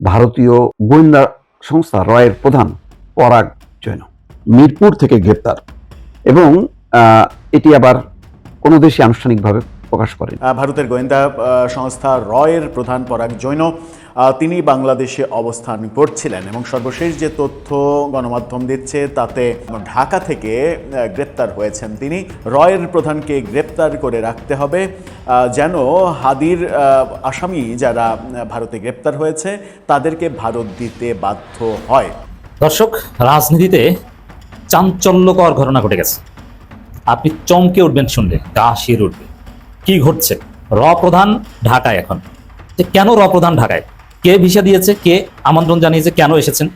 ভারতীয় গোয়েন্দা সংস্থা রয়ের প্রধান পরাগ জৈন মিরপুর থেকে গ্রেপ্তার এবং এটি আবার কোনো দেশে আনুষ্ঠানিকভাবে প্রকাশ করেন। ভারতের গোয়েন্দা সংস্থা রয়ের প্রধান পরাগ জৈন তিনি বাংলাদেশে অবস্থান করছিলেন এবং সর্বশেষ যে তথ্য গণমাধ্যম দিচ্ছে তাতে ঢাকা থেকে গ্রেপ্তার হয়েছেন তিনি। রয়ের প্রধানকে গ্রেপ্তার করে রাখতে হবে যেন হাদির আসামি যারা ভারতে গ্রেপ্তার হয়েছে তাদেরকে ভারত দিতে বাধ্য হয়। দর্শক, রাজনীতিতে চাঞ্চল্যকর ঘটনা ঘটে গেছে। আপনি চমকে উঠবেন শুনলে, গা শির উঠবে। কি ঘটছে? র প্রধান ঢাকায় এখন। কেন র প্রধান ঢাকায়? কে ভিসা দিয়েছে, কে আমন্ত্রণ জানিয়েছে, কেন এসেছেন?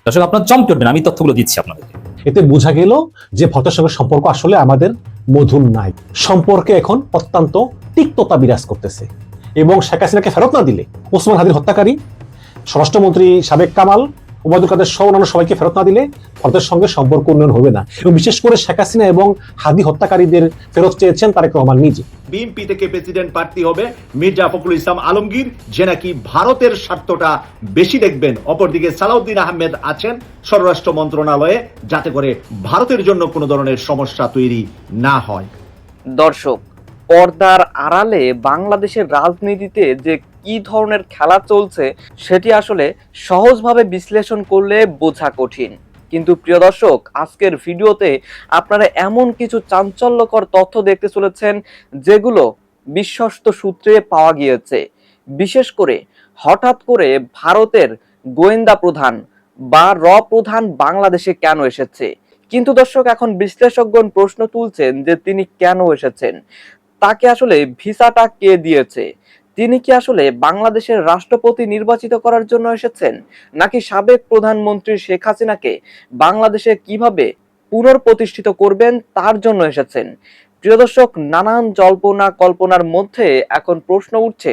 দর্শক, আপনার চমকে উঠবেন, আমি তথ্যগুলো দিচ্ছি আপনাদেরকে। এতে বোঝা গেল যে ভদ্রের সঙ্গে সম্পর্ক আসলে আমাদের মধুর নাই। সম্পর্কে এখন অত্যন্ত তিক্ততা বিরাজ করতেছে এবং শেখ হাসিনাকে ফেরত না দিলে ওসমান হাদির হত্যাকারী, স্বরাষ্ট্রমন্ত্রী সাবেক কামাল, ওবায়দুল কাদের সহ অন্যান্য সবাইকে ফেরত না দিলে ভারতের সঙ্গে সম্পর্ক উন্নয়ন হবে না। এবং বিশেষ করে শেখ হাসিনা এবং হাদি হত্যাকারীদের ফেরত চেয়েছেন তারেক রহমান নিজে। বিএনপি থেকে প্রেসিডেন্ট প্রার্থী হবে মির্জা ফখরুল ইসলাম আলমগীর, যে নাকি ভারতের স্বার্থটা বেশি দেখবেন। অপরদিকে সালাউদ্দিন আহমেদ আছেন স্বরাষ্ট্র মন্ত্রণালয়ে, যাতে করে ভারতের জন্য কোনো ধরনের সমস্যা তৈরি না হয়। দর্শক, পর্দার আড়ালে বাংলাদেশের রাজনীতিতে যে কি ধরনের খেলা চলছে সেটি আসলে সহজভাবে বিশ্লেষণ করলে বোঝা কঠিন। কিন্তু প্রিয় দর্শক, আজকের ভিডিওতে আপনারা এমন কিছু চাঞ্চল্যকর তথ্য দেখতে চলেছেন যেগুলো বিশ্বস্ত সূত্রে পাওয়া গিয়েছে। বিশেষ করে হঠাৎ করে ভারতের গোয়েন্দা প্রধান বা র প্রধান বাংলাদেশে কেন এসেছে। কিন্তু দর্শক, এখন বিশ্লেষকগণ প্রশ্ন তুলছেন যে তিনি কেন এসেছেন, তাকে আসলে ভিসাটা কে দিয়েছে, তিনি কি আসলে বাংলাদেশের রাষ্ট্রপতি নির্বাচিত করার জন্য এসেছেন, নাকি সাবেক প্রধানমন্ত্রী শেখ হাসিনাকে বাংলাদেশে কিভাবে পুনঃপ্রতিষ্ঠিত করবেন তার জন্য এসেছেন। প্রিয় দর্শক, নানান জল্পনা কল্পনার মধ্যে এখন প্রশ্ন উঠছে,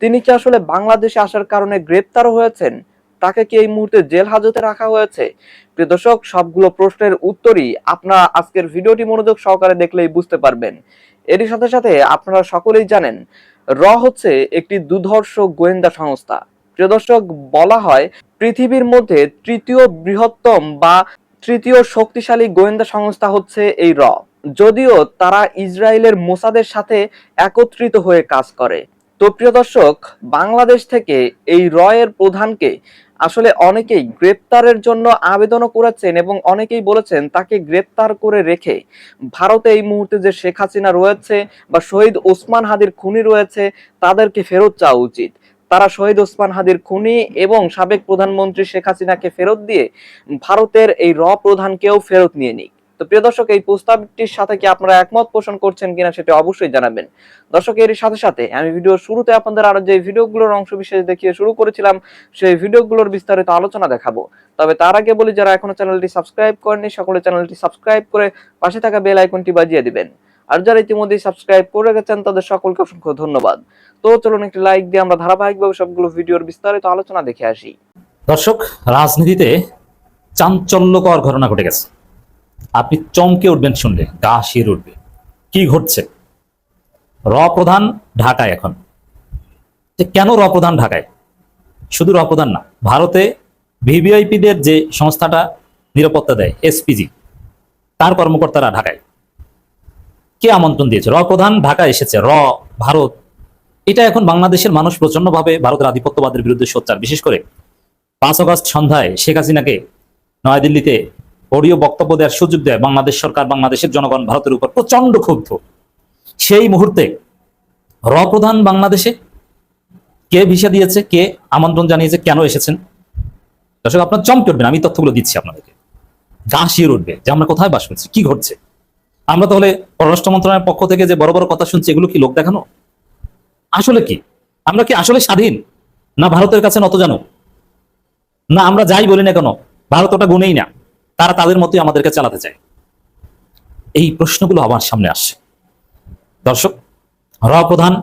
তিনি কি আসলে বাংলাদেশে আসার কারণে গ্রেপ্তার হয়েছেন, তাকে কি এই মুহূর্তে জেল হাজতে রাখা হয়েছে? প্রিয় দর্শক, সবগুলো প্রশ্নের উত্তরই আপনারা আজকের ভিডিওটি মনোযোগ সহকারে দেখলেই বুঝতে পারবেন। এরই সাথে সাথে আপনারা সকলেই জানেন র হচ্ছে একটি দুর্ধর্ষ গোয়েন্দা সংস্থা। প্রিয় দর্শক, বলা হয় পৃথিবীর মধ্যে তৃতীয় বৃহত্তম বা তৃতীয় শক্তিশালী গোয়েন্দা সংস্থা হচ্ছে এই র, যদিও তারা ইসরায়েলের মোসাদের সাথে একত্রিত হয়ে কাজ করে। তো প্রিয় দর্শক, বাংলাদেশ থেকে এই র এর প্রধানকে আসলে অনেকেই গ্রেপ্তারের জন্য আবেদনও করেছেন এবং অনেকেই বলেছেন তাকে গ্রেপ্তার করে রেখে ভারতে এই মুহূর্তে যে শেখ হাসিনা রয়েছে বা শহীদ ওসমান হাদির খুনি রয়েছে তাদেরকে ফেরত চাওয়া উচিত। তারা শহীদ ওসমান হাদির খুনি এবং সাবেক প্রধানমন্ত্রী শেখ হাসিনাকে ফেরত দিয়ে ভারতের এই র প্রধানকেও ফেরত নিয়ে নিক। তো প্রিয় দর্শক, এই প্রস্তাবটির সাথে কি আপনারা একমত পোষণ করছেন কিনা সেটা অবশ্যই জানাবেন। দর্শক, এর সাথে সাথে আমি ভিডিওর শুরুতে আপনাদের আরো যে ভিডিওগুলোর অংশ বিশেষ দেখিয়ে শুরু করেছিলাম সেই ভিডিওগুলোর বিস্তারিত আলোচনা দেখাবো। তবে তার আগে বলি, যারা এখনো চ্যানেলটি সাবস্ক্রাইব করেননি সকলে চ্যানেলটি সাবস্ক্রাইব করে পাশে থাকা বেল আইকনটি বাজিয়ে দিবেন। আর যারা ইতিমধ্যে সাবস্ক্রাইব করে গেছেন তাদের সকলকে অসংখ্য ধন্যবাদ। তো চলুন একটি লাইক দিয়ে আমরা ধারাবাহিকভাবে সবগুলো ভিডিওর বিস্তারিত আলোচনা দেখে আসি। দর্শক, রাজনীতিতে চাঞ্চল্যকর ঘটনা ঘটে গেছে। আপনি চমকে উঠবেন শুনলে, গা শির উঠবে। কি ঘটছে? র প্রধান ঢাকায় এখন। কেন র প্রধান ঢাকায়? শুধু র প্রধান না, ভারতে ভিভিআইপিদের যে সংস্থাটা নিরাপত্তা দেয় এসপিজি, তার কর্মকর্তারা ঢাকায়। কে আমন্ত্রণ দিয়েছে? র প্রধান ঢাকায় এসেছে। র ভারত, এটা এখন বাংলাদেশের মানুষ প্রচন্ডভাবে ভারতের আধিপত্যবাদের বিরুদ্ধে সোচ্চার। বিশেষ করে 5 আগস্ট সন্ধ্যায় শেখ হাসিনাকে নয়াদিল্লিতে অডিও বক্তব্য দেওয়ার সুযোগ দেয় বাংলাদেশ সরকার, বাংলাদেশের জনগণ ভারতের উপর প্রচন্ড ক্ষুব্ধ। সেই মুহূর্তে র প্রধান বাংলাদেশে, কে ভিসা দিয়েছে, কে আমন্ত্রণ জানিয়েছে, কেন এসেছেন? দর্শক, আপনার চমকে উঠবেন, আমি তথ্যগুলো দিচ্ছি আপনাদেরকে। গা শির উঠবে যে আমরা কোথায় বাস করছি, কি ঘটছে। আমরা তাহলে পররাষ্ট্র মন্ত্রণালয়ের পক্ষ থেকে যে বড় বড় কথা শুনছি, এগুলো কি লোক দেখানো? আসলে কি আমরা কি আসলে স্বাধীন, না ভারতের কাছে নত জানো? না আমরা যাই বলি না কেন ভারত ওটা গুনেই না, তারা তাদের মতোই আমাদেরকে চালাতে চায়? এই প্রশ্নগুলো আমার সামনে আসছে। দর্শক, র প্রধান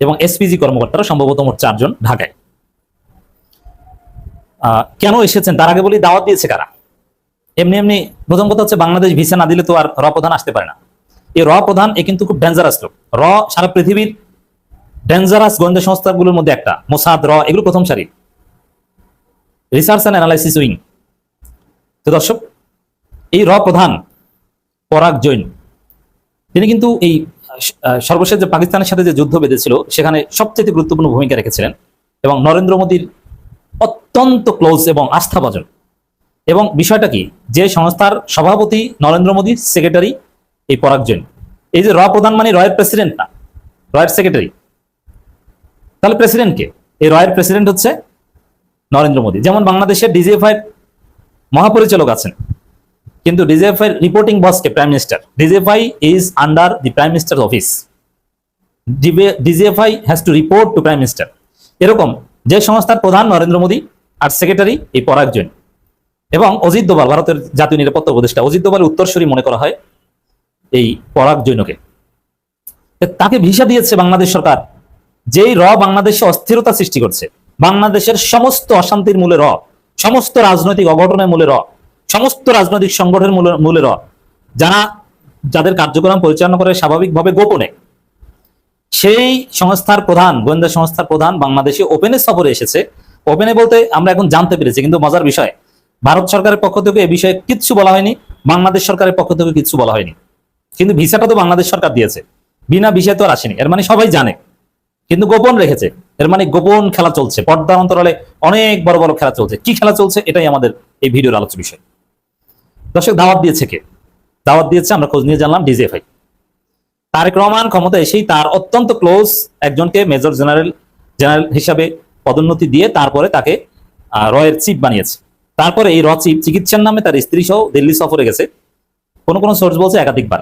এবং এসপিজি কর্মকর্তারা সম্ভবত মোট 4 জন ঢাকায়। কেন এসেছেন তার আগে বলি, দাওয়াত দিয়েছে কারা? এমনি এমনি প্রথম কথা হচ্ছে, বাংলাদেশ ভিসা না দিলে তো আর র প্রধান আসতে পারে না। এই র প্রধান এ কিন্তু খুব ডেঞ্জারাস লোক। র সারা পৃথিবীর ডেঞ্জারাস গোয়েন্দা সংস্থাগুলোর মধ্যে একটা। মোসাদ, র, এগুলো প্রথম সারি। Research and analysis wing. তো দর্শক, এই প্রধান পরাগ জৈন তিনি কিন্তু এই সর্বশেষ যে পাকিস্তানের সাথে যে যুদ্ধ বেঁধেছিল সেখানে সবচেয়ে গুরুত্বপূর্ণ ভূমিকা রেখেছিলেন এবং নরেন্দ্র মোদীর অত্যন্ত ক্লোজ এবং আস্থাভাজন। এবং বিষয়টা কি, যে সংস্থার সভাপতি নরেন্দ্র মোদী, সেক্রেটারি এই পরাগ জৈন। এই যে প্রধান মানে রয়ের প্রেসিডেন্ট না, রয়ের সেক্রেটারি। তাহলে প্রেসিডেন্ট কে? এই রয়ের প্রেসিডেন্ট হচ্ছে নরেন্দ্র মোদী। যেমন বাংলাদেশের ডিজিএফআই মহাপরিচালক আছেন, কিন্তু ডিজিএফআই রিপোর্টিং বস কে? Prime minister. DGFI is under the prime minister office. DGFI has to report to prime minister. এরকম যে সংস্থার প্রধান নরেন্দ্র মোদী আর সেক্রেটারি এই পরাগ জৈন। এবং অজিত দোভাল, ভারতের জাতীয় নিরাপত্তা উপদেষ্টা, অজিত দোভালের উত্তরসূরি মনে করা হয় এই পরাগ জৈনকে। তাকে ভিসা দিয়েছে বাংলাদেশ সরকার, যেই বাংলাদেশে অস্থিরতা সৃষ্টি করছে, বাংলাদেশের সমস্ত অশান্তির মূলে সমস্ত রাজনৈতিক অঘটনের মূলে সমস্ত রাজনৈতিক সংগঠনের মূলে যাদের কার্যক্রম পরিচালনা করে স্বাভাবিকভাবে গোপনে, সেই সংস্থার প্রধান, গোয়েন্দা সংস্থার প্রধান বাংলাদেশে ওপেনে সফরে এসেছে। ওপেনে বলতে আমরা এখন জানতে পেরেছি, কিন্তু মজার বিষয়, ভারত সরকারের পক্ষ থেকে এ বিষয়ে কিচ্ছু বলা হয়নি, বাংলাদেশ সরকারের পক্ষ থেকে কিচ্ছু বলা হয়নি। কিন্তু ভিসাটা তো বাংলাদেশ সরকার দিয়েছে, বিনা ভিসায় তো আর আসেনি। এর মানে সবাই জানে, কিন্তু গোপন রেখেছে। এর মানে গোপন খেলা চলছে, পর্দার অন্তরালে অনেক বড় বড় খেলা চলছে। কি খেলা চলছে, এটাই আমাদের এই ভিডিওর আলোচ্য বিষয়। দর্শক, দাওয়াত দিয়েছে কে? দাওয়াত দিয়েছে, আমরা খোঁজ নিয়ে জানলাম, ডিজিএফআই। তারেক রহমান ক্ষমতা এসেই তার অত্যন্ত ক্লোজ একজনকে মেজর জেনারেল হিসাবে পদোন্নতি দিয়ে তারপরে তাকে রয়ের চিফ বানিয়েছে। তারপরে এই চিফ চিকিৎসার নামে তার স্ত্রী সহ দিল্লি সফরে গেছে, কোন কোন সোর্স বলছে একাধিকবার।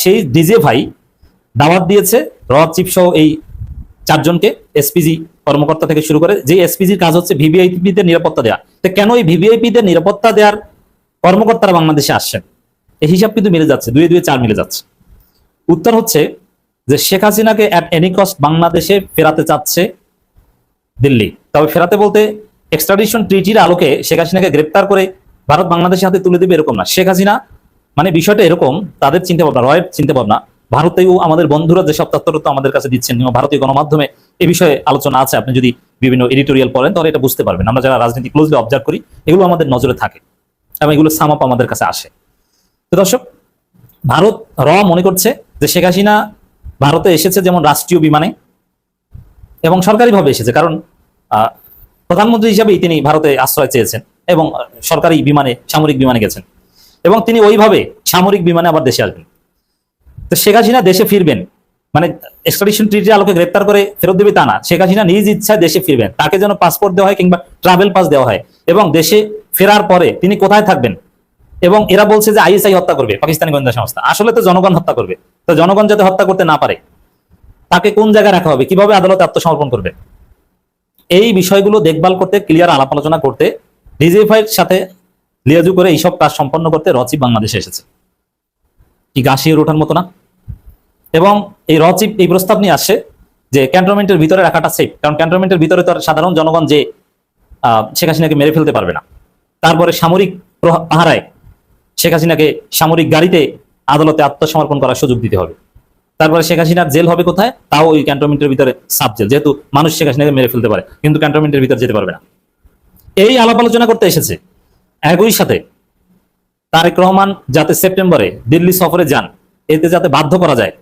সেই ডিজিএফআই দাওয়াত দিয়েছে চিফ সহ এই 4 জনকে, এসপিজি কর্মকর্তা থেকে শুরু করে, যে এসপিজির কাজ হচ্ছে ভিভিআইপিদের নিরাপত্তা দেওয়া। তো কেন এই ভিভিআইপিদের নিরাপত্তা দেওয়ার কর্মকর্তারা বাংলাদেশে আসছেন? এই হিসাব কিন্তু মিলে যাচ্ছে, 2 2 4 মিলে যাচ্ছে। উত্তর হচ্ছে যে শেখ হাসিনাকে অ্যাট এনি কস্ট বাংলাদেশে ফেরাতে চাচ্ছে দিল্লি। তবে ফেরাতে বলতে এক্সট্রাডিশন ট্রিটির আলোকে শেখ হাসিনাকে গ্রেপ্তার করে ভারত বাংলাদেশের হাতে তুলে দেবে এরকম না। শেখ হাসিনা মানে বিষয়টা এরকম, তাদের চিন্তা ভাবনা, রয়ের চিন্তা ভাবনা, ভারতেও আমাদের বন্ধুরা যেসব তথ্য আমাদের কাছে দিচ্ছেন, ভারতীয় গণমাধ্যমে এই বিষয়ে আলোচনা আছে। আপনি যদি বিভিন্ন এডিটোরিয়াল পড়েন তাহলে এটা বুঝতে পারবেন। আমরা যারা রাজনীতি ক্লোজলি অবজার্ভ করি, এগুলো আমাদের নজরে থাকে এবং এগুলো সাম আপ আমাদের কাছে আসে। তো দর্শক, ভারত মনে করছে যে শেখ হাসিনা ভারতে এসেছে যেমন রাষ্ট্রীয় বিমানে এবং সরকারিভাবে এসেছে, কারণ প্রধানমন্ত্রী হিসাবেই তিনি ভারতে আশ্রয় চেয়েছেন এবং সরকারি বিমানে, সামরিক বিমানে গেছেন, এবং তিনি ওইভাবে সামরিক বিমানে আবার দেশে আসবেন। তো শেখ হাসিনা দেশে ফিরবেন মানে এক্সট্রাডিশন ট্রিটির আলোকে গ্রেপ্তার করে ফেরত দেবে তা না। শেখ হাসিনা নিজ ইচ্ছায় দেশে ফিরবেন, তাকে যেন পাসপোর্ট দেওয়া হয় কিংবা ট্রাভেল পাস দেওয়া হয়, এবং দেশে ফেরার পরে তিনি কোথায় থাকবেন। এবং এরা বলছে যে আইএসআই হত্যা করবে, পাকিস্তানি গোয়েন্দা সংস্থা। আসলে তো জনগণ হত্যা করবে। তো জনগণ যাতে হত্যা করতে না পারে, তাকে কোন জায়গায় রাখা হবে, কিভাবে আদালতে আত্মসমর্পণ করবে, এই বিষয়গুলো দেখভাল করতে, ক্লিয়ার আলাপ আলোচনা করতে, ডিজিএফআই এর সাথে লিয়াজু করে এইসব কাজ সম্পন্ন করতে চিফ বাংলাদেশে এসেছে। কি গাছিয়ে ওঠার মতো না? এবং এই চিফ এই প্রস্তাব নিয়ে আসছে যে ক্যান্টনমেন্টের ভিতরে রাখাটা সেফ, কারণ ক্যান্টনমেন্টের ভিতরে তো সাধারণ জনগণ যে শেখ হাসিনাকে মেরে ফেলতে পারবে না। তারপরে সামরিক পাহারায় শেখ হাসিনাকে সামরিক গাড়িতে আদালতে আত্মসমর্পণ করার সুযোগ দিতে হবে। তারপরে শেখ হাসিনার জেল হবে কোথায়? তাও ওই ক্যান্টনমেন্টের ভিতরে সাব জেল, যেহেতু মানুষ শেখ হাসিনাকে মেরে ফেলতে পারে, কিন্তু ক্যান্টনমেন্টের ভিতরে যেতে পারবে না। এই আলাপ আলোচনা করতে এসেছে। একই সাথে তারেক রহমান যাতে সেপ্টেম্বরে দিল্লি সফরে যান, এতে যাতে বাধ্য করা যায়,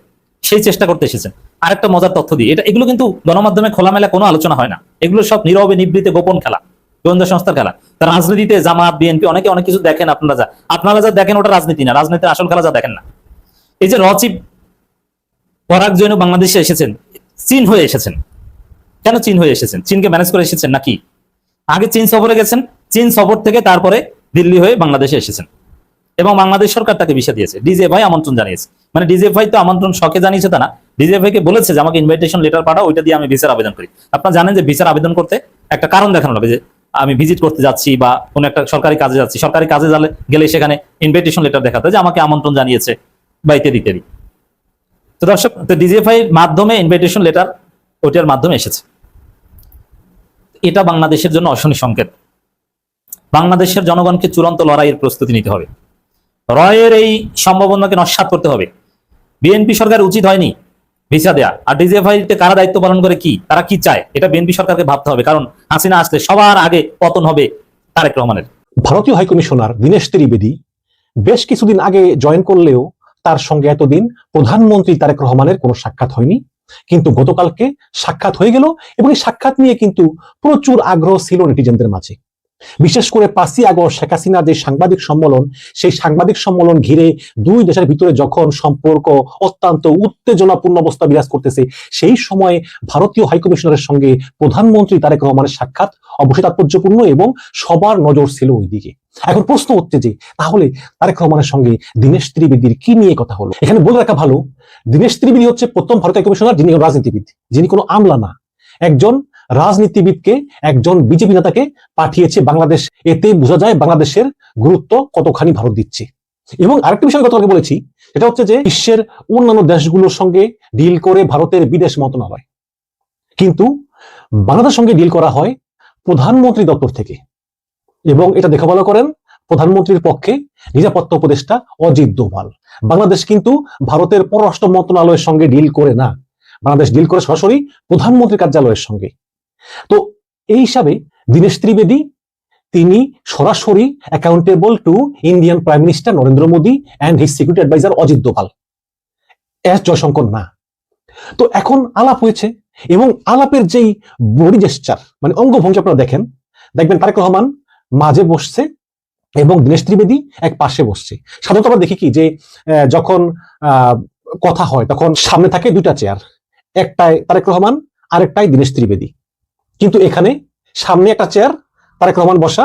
সেই চেষ্টা করতে এসেছেন। আরেকটা মজার তথ্য দিই, এগুলো কিন্তু গণমাধ্যমে খোলামেলা কোনো আলোচনা হয় না, এগুলো সব নীরবে নিবৃতে গোপন খেলা, গোয়েন্দা সংস্থার খেলা। তার রাজনীতিতে জামাত, বিএনপি অনেকে অনেক কিছু দেখেন, আপনারা যা দেখেন ওটা রাজনীতি না, রাজনীতির আসল খেলা যা দেখেন না। এই যে চিফ পরাগ জৈন বাংলাদেশে এসেছেন, চীন হয়ে এসেছেন। কেন চীন হয়ে এসেছেন? চীনকে ম্যানেজ করে এসেছেন নাকি? আগে চীন সফরে গেছেন, চীন সফর থেকে তারপরে দিল্লি হয়ে বাংলাদেশে এসেছেন, এবং বাংলাদেশ সরকার তাকে ভিসা দিয়েছে। ডিজিএফআই আমন্ত্রণ জানিয়েছে, মানে ডিজিএফআই তো আমন্ত্রণ শখে জানিয়েছে তা না, ডিজিএফআই কে বলেছে যে আমাকে ইনভাইটেশন লেটার পাঠাও, ওইটা দিয়ে আমি ভিসার আবেদন করি। আপনারা জানেন যে ভিসার আবেদন করতে একটা কারণ দেখানো লাগবে, যে আমি ভিজিট করতে যাচ্ছি বা কোনো একটা সরকারি কাজে যাচ্ছি, সরকারি কাজে গেলে সেখানে ইনভাইটেশন লেটার দেখাতে যে আমাকে আমন্ত্রণ জানিয়েছে বা ইত্যাদি ইত্যাদি। তো দর্শক, ডিজিএফআই মাধ্যমে ইনভাইটেশন লেটার ওইটার মাধ্যমে এসেছে। এটা বাংলাদেশের জন্য অশনি সংকেত। বাংলাদেশের জনগণকে চূড়ান্ত লড়াইয়ের প্রস্তুতি নিতে হবে, রয়ের এই সম্ভাবনাকে নস্যাৎ করতে হবে। বিএনপি সরকার উচিত হয়নি ভিসা দেয়া। আর ডিজিএফআইতে কারা দায়িত্ব পালন করে, কি তারা কি চায়, এটা বিএনপি সরকারকে ভাবতে হবে, কারণ হাসিনা আসলে সবার আগে পতন হবে তারেক রহমানের। ভারতীয় হাইকমিশনার দীনেশ ত্রিবেদী বেশ কিছুদিন আগে জয়েন করলেও তার সঙ্গে এতদিন প্রধানমন্ত্রী তারেক রহমানের কোনো সাক্ষাৎ হয়নি, কিন্তু গতকালকে সাক্ষাৎ হয়ে গেল এবং এই সাক্ষাৎ নিয়ে কিন্তু প্রচুর আগ্রহ ছিল নেটিজেনদের মাঝে। বিশেষ করে 5ই আগস্ট শেখ হাসিনার যে সাংবাদিক সম্মেলন, সেই সাংবাদিক সম্মেলন ঘিরে দুই দেশের ভিতরে যখন সম্পর্ক অত্যন্ত উত্তেজনাপূর্ণ অবস্থা বিরাজ করতেছে, সেই সময়ে ভারতীয় হাইকমিশনারের সঙ্গে প্রধানমন্ত্রী তারেক রহমানের সাক্ষাৎ অবশ্যই তাৎপর্যপূর্ণ এবং সবার নজর ছিল ওই দিকে। এখন প্রশ্ন হচ্ছে যে তাহলে তারেক রহমানের সঙ্গে দীনেশ ত্রিবেদীর কি নিয়ে কথা হলো? এখানে বলে রাখা ভালো, দীনেশ ত্রিবেদী হচ্ছে প্রথম ভারতীয় হাইকমিশনার যিনি রাজনীতিবিদ, যিনি কোনো আমলা না, একজন রাজনীতিবিদকে, একজন বিজেপি নেতাকে পাঠিয়েছে বাংলাদেশ। এতে বোঝা যায় বাংলাদেশের গুরুত্ব কতখানি ভারত দিচ্ছে। এবং আরেকটা বিষয় গতকালকে বলেছি, সেটা হচ্ছে যে বিশ্বের অন্যান্য দেশগুলোর সঙ্গে ডিল করে ভারতের বিদেশ মন্ত্রণালয়, কিন্তু বাংলাদেশের সঙ্গে ডিল করা হয় প্রধানমন্ত্রী দপ্তর থেকে। এবং এটা দেখা ভালো করেন প্রধানমন্ত্রীর পক্ষে নিরাপত্তা উপদেষ্টা অজিত দোভাল। বাংলাদেশ কিন্তু ভারতের পররাষ্ট্র মন্ত্রণালয়ের সঙ্গে ডিল করে না, বাংলাদেশ ডিল করে সরাসরি প্রধানমন্ত্রীর কার্যালয়ের সঙ্গে। তো এই হিসাবে দীনেশ ত্রিবেদী তিনি সরাসরি accountable to Indian prime minister Narendra Modi and his security adviser Ajit Doval, S Jaishankar না। তো এখন আলাপ হয়েছে এবং আলাপের যেই বডি জেস্টার মানে অঙ্গভঙ্গি আপনারা দেখবেন তারেক রহমান মাঝে বসছে এবং দীনেশ ত্রিবেদী এক পাশে বসছে। সাধারণত আমরা দেখি কি যে যখন কথা হয় তখন সামনে থাকে দুইটা চেয়ার, একটাই তারেক রহমান আরেকটাই দীনেশ ত্রিবেদী, কিন্তু এখানে সামনে একটা চেয়ার তারেক রহমান বসা,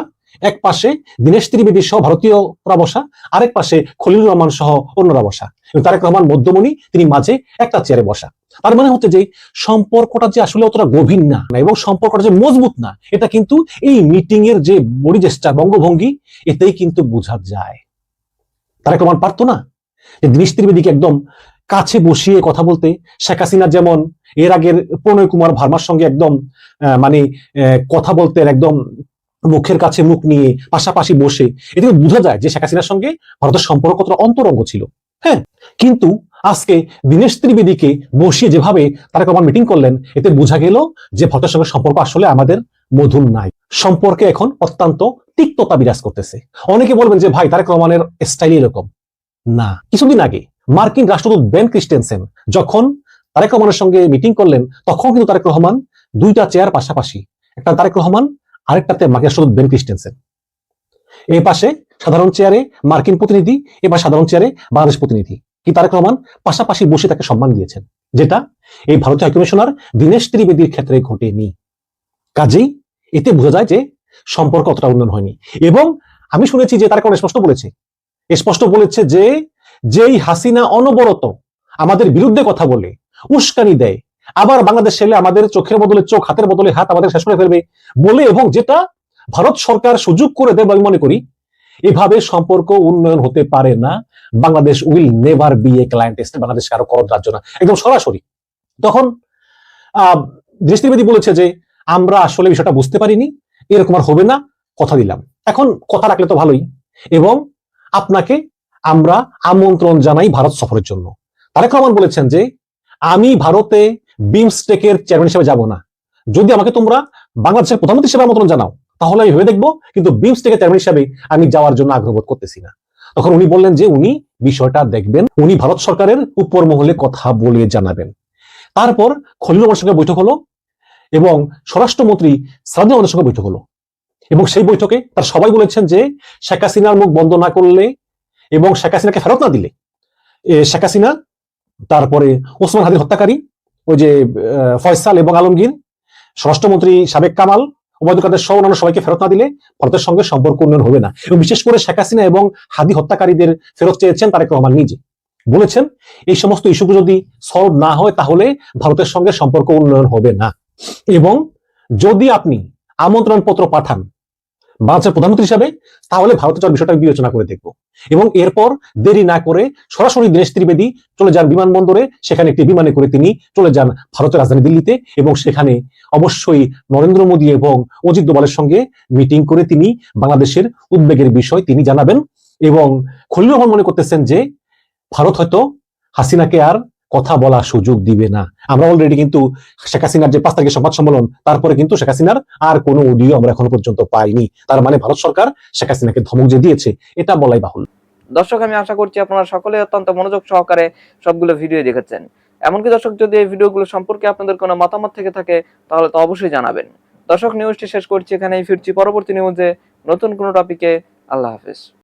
এক পাশে দীনেশ ত্রিবেদী সহ ভারতীয়রা বসা, আরেক পাশে খলিলুর রহমান সহ অন্যরা বসা, এবং তারেক রহমান মধ্যমণি, তিনি মাঝে একটা চেয়ারে বসা। তার মানে হচ্ছে যে সম্পর্কটা যে আসলে অতটা গভীর না এবং সম্পর্কটা যে মজবুত না, এটা কিন্তু এই মিটিং এর যে বডি জেস্টার বঙ্গভঙ্গি এতেই কিন্তু বোঝা যায়। তারেক রহমান পারতো না যে দীনেশ ত্রিবেদীকে একদম কাছে বসিয়ে কথা বলতে। শেখ হাসিনা যেমন এর আগের প্রণয় কুমার ভার্মার সঙ্গে একদম কথা বলতে একদম মুখের কাছে মুখ নিয়ে পাশাপাশি বসে, এতে বোঝা যায় যে শেখ হাসিনার সঙ্গে ভারতের সম্পর্ক কতটা অন্তরঙ্গ ছিল। হ্যাঁ, কিন্তু আজকে দীনেশ ত্রিবেদীকে বসিয়ে যেভাবে তারেক রহমান মিটিং করলেন, এতে বোঝা গেল যে ভারতের সঙ্গে সম্পর্ক আসলে আমাদের মধুর নাই, সম্পর্কে এখন অত্যন্ত তিক্ততা বিরাজ করতেছে। অনেকে বলবেন যে ভাই তারেক রহমানের স্টাইল এরকম না। কিছুদিন আগে মার্কিন রাষ্ট্রদূত বেন ক্রিস্টেনসেন যখন তারেক রহমানের সঙ্গে মিটিং করলেন, তখন কিন্তু তারেক রহমান দুইটা চেয়ার পাশাপাশি, একটা তারেক রহমান আরেকটাতে মার্কিন রাষ্ট্রদূত বেন ক্রিস্টেনসেন, এই পাশে সাধারণ চেয়ারে মার্কিন প্রতিনিধি, এবার সাধারণ চেয়ারে বাংলাদেশ প্রতিনিধি, কি তারেক রহমান পাশাপাশি বসে তাকে সম্মান দিয়েছেন, যেটা এই ভারতীয় হাইকমিশনার দীনেশ ত্রিবেদীর ক্ষেত্রে ঘটেনি। কাজেই এতে বোঝা যায় যে সম্পর্ক অতটা উন্নয়ন হয়নি। এবং আমি শুনেছি যে তারেক রহমান স্পষ্ট বলেছে যে যেই হাসিনা অনবরত আমাদের বিরুদ্ধে কথা বলে, উস্কানি দেয়, আবার বাংলাদেশ এলে আমাদের চোখের বদলে চোখ, হাতের বদলে হাত আমাদের শেষ করে ফেলবে বলে, এবং যেটা ভারত সরকার সুযোগ করে দেয়, আমি মনে করি এভাবে সম্পর্ক উন্নয়ন হতে পারে না। Bangladesh will never B a client state, Bangladesh কারো করদ রাজ্য না, একদম সরাসরি। তখন দীনেশ ত্রিবেদী বলেছে যে আমরা আসলে বিষয়টা বুঝতে পারিনি, এরকম আর হবে না, কথা দিলাম। এখন কথা রাখলে তো ভালোই, এবং আপনাকে আমরা আমন্ত্রণ জানাই ভারত সফরের জন্য। তারেক রহমান বলেছেন যে আমি ভারতে বিমস্টেকের চেয়ারম্যান হিসেবে যাব না, যদি আমাকে তোমরা বাংলাদেশের প্রধানমন্ত্রী হিসেবে আমন্ত্রণ জানাও তাহলে আমি ভেবে দেখবো, কিন্তু বিমস্টেকের চেয়ারম্যান হিসেবে আমি যাওয়ার জন্য আগ্রহ বোধ করতেছি না। তখন উনি বললেন যে উনি বিষয়টা দেখবেন, উনি ভারত সরকারের উপর মহলে কথা বলে জানাবেন। তারপর খলিলুর রহমানের সঙ্গে বৈঠক হলো এবং স্বরাষ্ট্রমন্ত্রী সালাউদ্দিন আহমেদের সঙ্গে বৈঠক হলো, এবং সেই বৈঠকে তার সবাই বলেছেন যে শেখ হাসিনার মুখ বন্ধ না করলে এবং শেখ হাসিনাকে ফেরত না দিলে, শেখ হাসিনা, তারপরে ওসমান হাদির হত্যাকারী ওই যে ফয়সাল এবং আলমগীর, স্বরাষ্ট্রমন্ত্রী সাবেক কামাল, ওবায়দুল কাদের সহ অন্যান্য সবাইকে ফেরত না দিলে ভারতের সঙ্গে সম্পর্ক উন্নয়ন হবে না। এবং বিশেষ করে শেখ হাসিনা এবং হাদি হত্যাকারীদের ফেরত চেয়েছেন তারেক রহমান নিজে, বলেছেন এই সমস্ত ইস্যুগুলো যদি সলভ না হয় তাহলে ভারতের সঙ্গে সম্পর্ক উন্নয়ন হবে না। এবং যদি আপনি আমন্ত্রণ পত্র পাঠান বাংলাদেশের প্রধানমন্ত্রী হিসাবে, তাহলে ভারতের বিষয়টা বিবেচনা করে দেখব। এবং এরপর দেরি না করে সরাসরি দীনেশ ত্রিবেদী চলে যান বিমানবন্দরে, সেখানে একটি বিমানে করে তিনি চলে যান ভারতের রাজধানী দিল্লিতে, এবং সেখানে অবশ্যই নরেন্দ্র মোদী এবং অজিত দোভালের সঙ্গে মিটিং করে তিনি বাংলাদেশের উদ্বেগের বিষয় তিনি জানাবেন। এবং খলিলুর রহমান মনে করতেছেন যে ভারত হয়তো হাসিনাকে আর কথা বলার সুযোগ দিবে না। আমরা অলরেডি কিন্তু শেখ হাসিনার যে 5 তারিখের সংবাদ সম্মেলন, তারপরে কিন্তু শেখ হাসিনার আর কোনো অডিও আমরা এখনো পর্যন্ত পাইনি। তার মানে ভারত সরকার শেখ হাসিনাকে ধমক যে দিয়েছে, এটা বলাই বাহুল্য। দর্শক, আমি আশা করছি আপনারা সকলে অত্যন্ত মনোযোগ সহকারে সবগুলো ভিডিও দেখেছেন। এমনকি দর্শক, যদি এই ভিডিওগুলো সম্পর্কে আপনাদের কোনো মতামত থেকে থাকে তাহলে তো অবশ্যই জানাবেন। দর্শক, নিউজটি শেষ করছি এখানেই, ফিরছি পরবর্তী নিউজে নতুন কোনো টপিকে। আল্লাহ হাফেজ।